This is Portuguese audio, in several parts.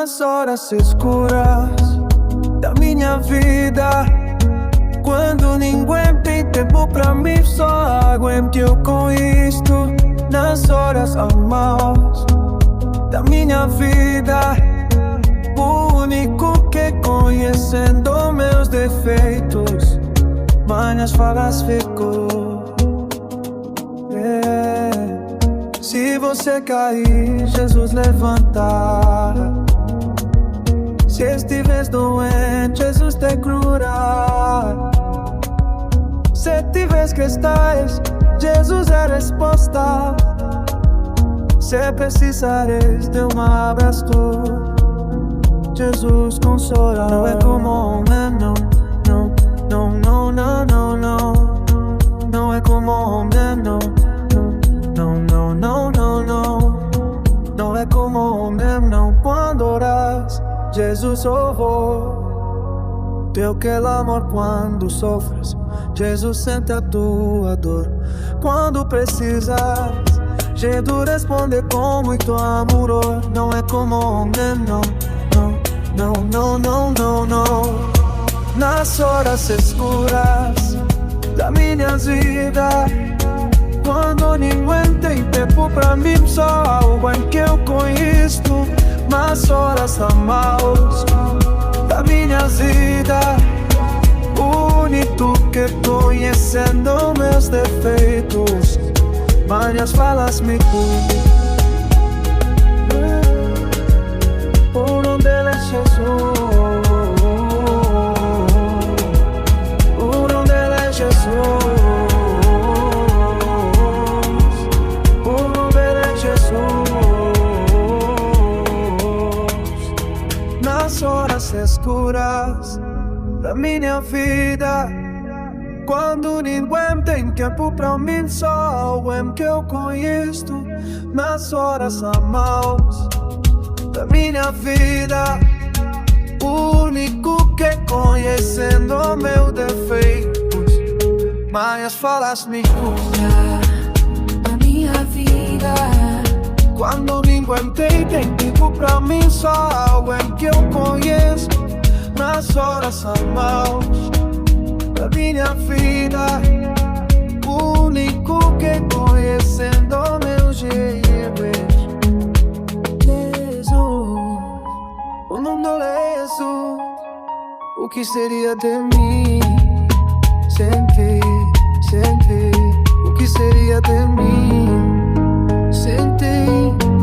nas horas escuras da minha vida, quando ninguém tem tempo pra mim, só aguento eu com isto. Nas horas maus da minha vida, o único que conhecendo meus defeitos, minhas falhas ficou. Se você cair, Jesus levantar. Se estiveres doente, Jesus te curar. Se tiveres que estás, Jesus é a resposta. Se precisares de um abraço, Jesus consola. Não é como homem, não, não, não, não, não, não, não. Não é como homem, não, não, não, não, não, não. Não é como homem, não. Quando oras, Jesus ouve teu clamor. Quando sofres, Jesus sente a tua dor. Quando precisas, Jesus responde com muito amor. Não é como homem, não, não, não, não, não, não. Nas horas escuras da minha vida, quando ninguém tem tempo pra mim, só alguém que eu conheço. Nas horas maus da minha vida, o único que conhecendo meus defeitos, minhas falas me curam. O nome dele é Jesus. O nome dele é Jesus. O nome dele é Jesus. Nas horas escuras da minha vida, quando ninguém tem tempo pra mim, só alguém que eu conheço. Nas horas maus da minha vida, o único que conhecendo meus defeitos, minhas falas me curam. A minha vida, quando ninguém tem tempo pra mim, só alguém que eu conheço. Nas horas maus da minha vida, o único que conhecendo meus erros, Jesus, o nome dele é Jesus. O que seria de mim sem ti, sem ti? O que seria de mim sem ti,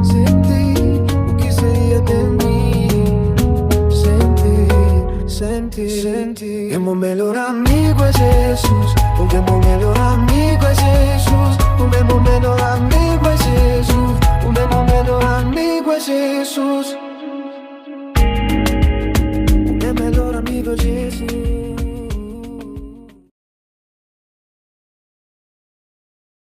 sem ti? O que seria de mim sem ti, sem ti, sem ti? O meu melhor amigo é Jesus. O meu melhor amigo é Jesus. O meu melhor amigo é Jesus. O meu melhor amigo é Jesus. O meu melhor amigo é Jesus.